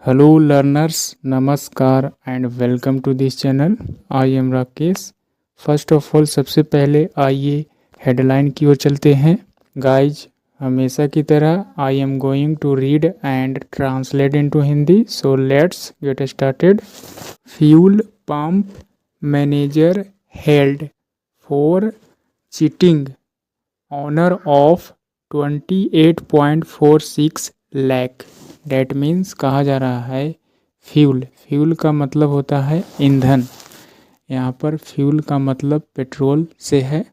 Hello learners, नमस्कार and welcome to this channel. I am Rakesh. First of all सबसे पहले आइए हेडलाइन की ओर चलते हैं. गाइज, हमेशा की तरह I am going to read and translate into Hindi, so let's get started. Fuel pump manager held for cheating owner of 28.46 lakh. That means कहा जा रहा है फ्यूल का मतलब होता है ईंधन. यहाँ पर फ्यूल का मतलब पेट्रोल से है.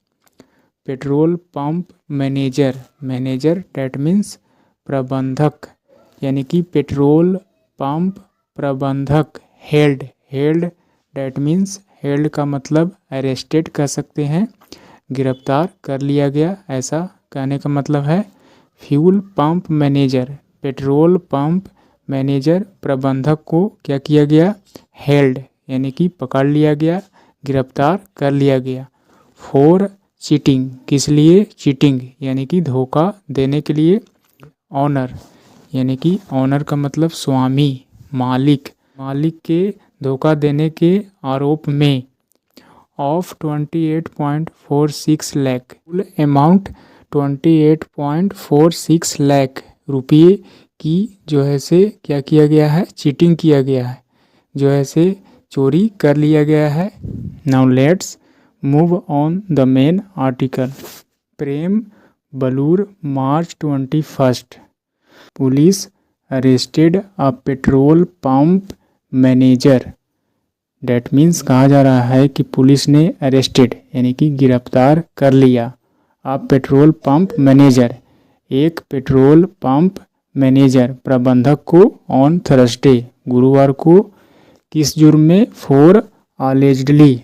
Petrol pump manager that means प्रबंधक, यानी कि पेट्रोल पंप प्रबंधक. हेल्ड डेट मीन्स हेल्ड का मतलब अरेस्टेड कर सकते हैं, गिरफ्तार कर लिया गया, ऐसा कहने का मतलब है. Fuel pump manager, petrol pump manager प्रबंधक को क्या किया गया? हेल्ड यानी कि पकड़ लिया गया, गिरफ्तार कर लिया गया. फॉर चीटिंग, किस लिए? चीटिंग यानी कि धोखा देने के लिए. ऑनर यानी कि ऑनर का मतलब स्वामी, मालिक के धोखा देने के आरोप में. ऑफ 28.46 लाख, कुल अमाउंट 28.46 लाख रुपये की जो है से क्या किया गया है? चीटिंग किया गया है, जो है से चोरी कर लिया गया है. Now let's move on the main article. Perambalur March 21. Police arrested a petrol pump manager. That means कहा जा रहा है कि पुलिस ने अरेस्टेड यानी कि गिरफ्तार कर लिया अ पेट्रोल पंप मैनेजर, एक पेट्रोल पंप मैनेजर प्रबंधक को ऑन थर्सडे, गुरुवार को. किस जुर्म में? फॉर अलेज्डली.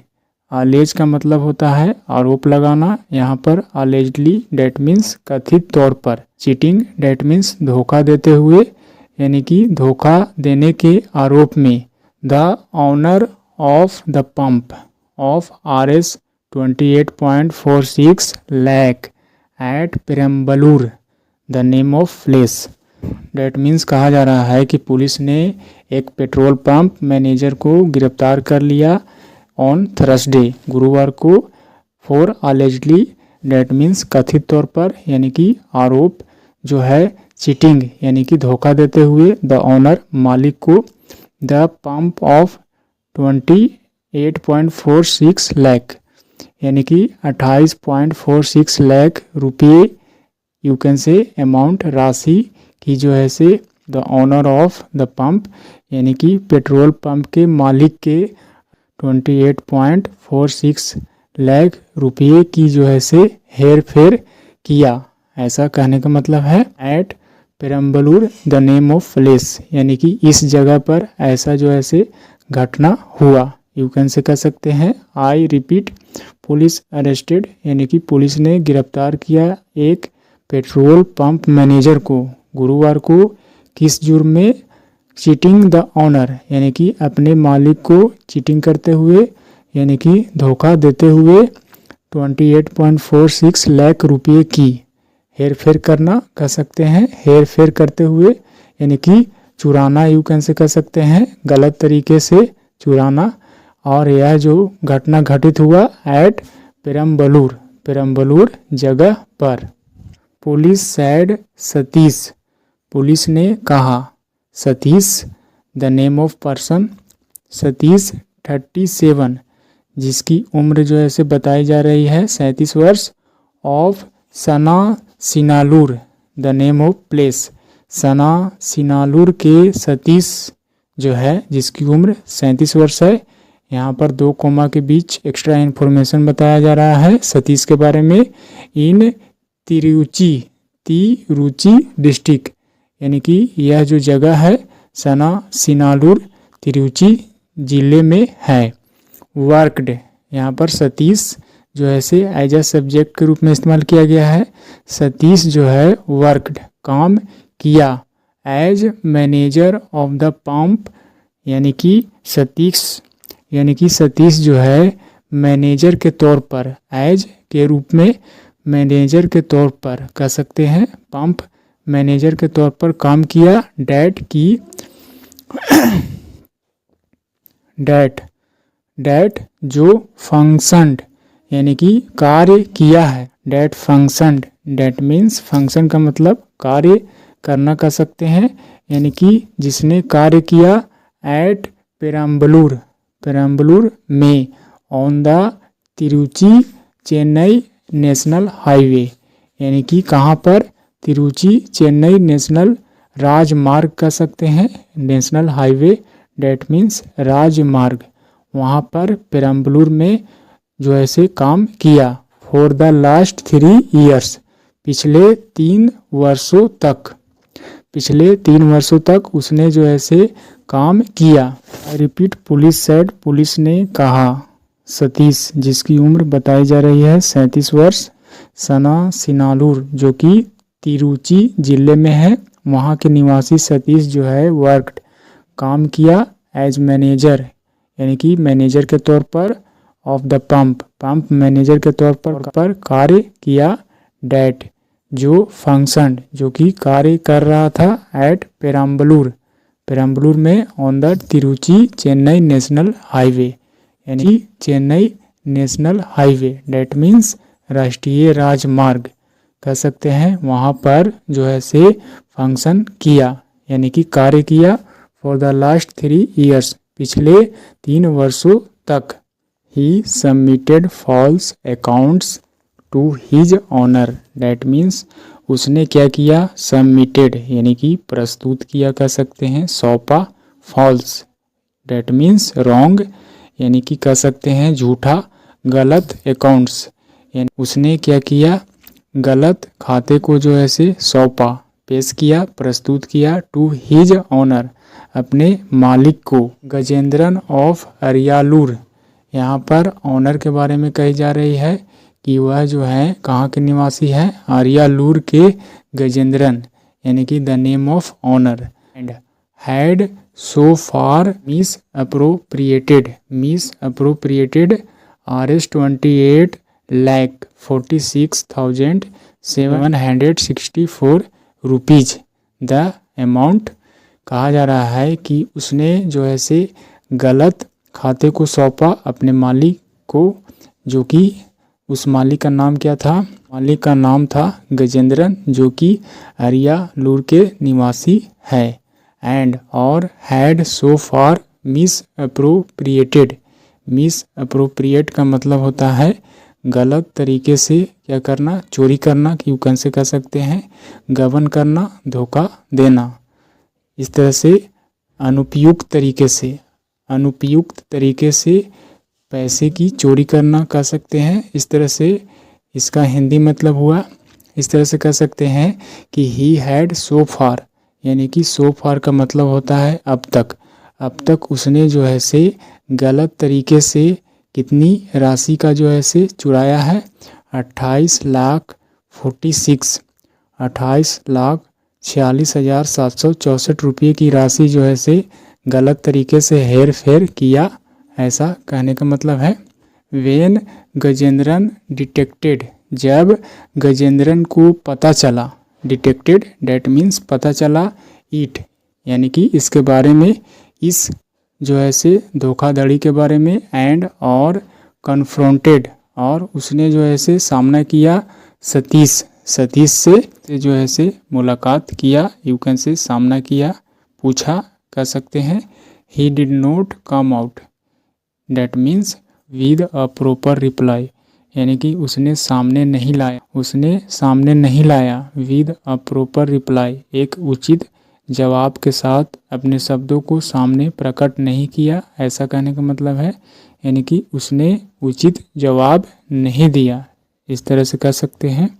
अलेज का मतलब होता है आरोप लगाना, यहाँ पर अलेज्डली डेट मीन्स कथित तौर पर. चीटिंग डेट मीन्स धोखा देते हुए, यानी कि धोखा देने के आरोप में. The owner of the pump of RS 28.46 lakh at Perambalur, the name of place. That means कहा जा रहा है कि पुलिस ने एक पेट्रोल पंप मैनेजर को गिरफ्तार कर लिया ऑन थर्सडे, गुरुवार को. फॉर अलेज्डली डेट मीन्स कथित तौर पर, यानी कि आरोप जो है चीटिंग यानी कि धोखा देते हुए. द ऑनर मालिक को. द पंप ऑफ 28.46 लाख यानी कि 28.46 लाख रुपये, यू कैन से अमाउंट राशि की जो है से. The owner of the pump यानी कि पेट्रोल पंप के मालिक के 28.46 लाख रुपये की जो है से हेर फेर किया, ऐसा कहने का मतलब है. At Perambalur the name of place यानी कि इस जगह पर ऐसा जो है से घटना हुआ, यू कैन से कह सकते हैं. आई रिपीट, पुलिस अरेस्टेड यानी कि पुलिस ने गिरफ्तार किया एक पेट्रोल पंप मैनेजर को, गुरुवार को. किस जुर्म में? चीटिंग द ऑनर यानी कि अपने मालिक को चीटिंग करते हुए, यानी कि धोखा देते हुए 28.46 लाख रुपये की हेर फेर करना कह सकते हैं. हेर फेर करते हुए यानी कि चुराना, यू कैन से कह सकते हैं, गलत तरीके से चुराना. और यह जो घटना घटित हुआ एट पेरम्बलूर जगह पर. पुलिस सैड सतीश, पुलिस ने कहा. Satish the name of person. Satish 37 जिसकी उम्र जो है से बताई जा रही है 37 वर्ष. ऑफ सना सिनालूर द नेम ऑफ प्लेस. सना सिनालूर के सतीश जो है जिसकी उम्र 37 वर्ष है. यहाँ पर 2 कोमा के बीच एक्स्ट्रा इन्फॉर्मेशन बताया जा रहा है सतीश के बारे में. इन तिरुचि डिस्ट्रिक्ट यानी कि यह जो जगह है सना सिनालूर तिरुचि जिले में है. वर्कड, यहाँ पर सतीश जो है से एज अ सब्जेक्ट के रूप में इस्तेमाल किया गया है. सतीश जो है वर्कड काम किया. As manager of the pump यानी कि सतीश जो है मैनेजर के तौर पर, एज के रूप में, मैनेजर के तौर पर कह सकते हैं, पंप मैनेजर के तौर पर काम किया. डेट की डैट, डैट जो फंक्शनड यानी कि कार्य किया है, that functioned, that means function का मतलब कार्य करना कह सकते हैं, यानी कि जिसने कार्य किया एट पेरम्बलूर, पेरम्बलूर में, on the Tiruchi Chennai national highway, यानी कि कहाँ पर, तिरुचि चेन्नई नेशनल राजमार्ग कह सकते हैं, नेशनल हाईवे डैट मीन्स राजमार्ग, वहाँ पर पेरम्बलूर में जो ऐसे काम किया। फॉर द लास्ट 3 years, पिछले 3 वर्षों तक, पिछले 3 वर्षों तक उसने जो ऐसे काम किया। रिपीट, पुलिस सेड, पुलिस ने कहा। सतीश, जिसकी उम्र बताई जा रही है 37 वर्ष, सना सिनालूर जो कि तिरुचि जिले में है, वहाँ के निवासी सतीश जो है वर्कड, काम किया, एज मैनेजर यानी कि मैनेजर के तौर पर, of the pump, pump manager के तौर पर कार्य किया। डैट जो फंक्शन जो कि कार्य कर रहा था एट पेरम्बलूर, पेरम्बलूर में, on the Tiruchi Chennai national highway, यानी Chennai national highway that means राष्ट्रीय राजमार्ग कह सकते हैं, वहाँ पर जो है से फंक्शन किया यानी कि कार्य किया। फॉर द लास्ट 3 years, पिछले 3 वर्षों तक। He submitted false accounts to his owner, that means उसने क्या किया, सबमिटेड यानी कि प्रस्तुत किया कह सकते हैं, सौंपा। फॉल्स डैट मीन्स रॉन्ग यानी कि कह सकते हैं झूठा, गलत। अकाउंट्स यानी उसने क्या किया, गलत खाते को जो है से सौंपा, पेश किया, प्रस्तुत किया। टू हिज ऑनर, अपने मालिक को। गजेंद्रन ऑफ अरियालूर, यहाँ पर ऑनर के बारे में कही जा रही है कि वह जो है कहाँ के निवासी है, अरियालूर के गजेंद्रन यानी कि the name of owner. And had so far misappropriated, misappropriated Rs28,46,764 rupees. The amount कहा जा रहा है कि उसने जो है से गलत खाते को सौंपा अपने मालिक को, जो कि उस मालिक का नाम क्या था, मालिक का नाम था गजेंद्रन जो कि अरियालूर के निवासी है। एंड और had so far misappropriated, miss appropriate का मतलब होता है गलत तरीके से क्या करना, चोरी करना, यू कैसे कह सकते हैं, गबन करना, धोखा देना। इस तरह से अनुपयुक्त तरीके से, अनुपयुक्त तरीके से पैसे की चोरी करना कह सकते हैं। इस तरह से इसका हिंदी मतलब हुआ, इस तरह से कह सकते हैं कि ही हैड सो फार, यानी कि सो फार का मतलब होता है अब तक, अब तक उसने जो है से गलत तरीके से कितनी राशि का जो है से चुराया है, 28,46,764 रुपये की राशि जो है से गलत तरीके से हेर फेर किया, ऐसा कहने का मतलब है। वेन गजेंद्रन डिटेक्टेड, जब गजेंद्रन को पता चला, डिटेक्टेड डैट मीन्स पता चला, इट यानी कि इसके बारे में, इस जो है से धोखाधड़ी के बारे में, एंड और कन्फ्रोंटेड और उसने जो है से सामना किया, सतीश, सतीश से जो है से मुलाकात किया, यू कैन से सामना किया, पूछा कह सकते हैं। He did not come out that means with a proper reply, यानी कि उसने सामने नहीं लाया, उसने सामने नहीं लाया, विद अ प्रॉपर रिप्लाई एक उचित जवाब के साथ अपने शब्दों को सामने प्रकट नहीं किया, ऐसा कहने का मतलब है, यानी कि उसने उचित जवाब नहीं दिया, इस तरह से कह सकते हैं।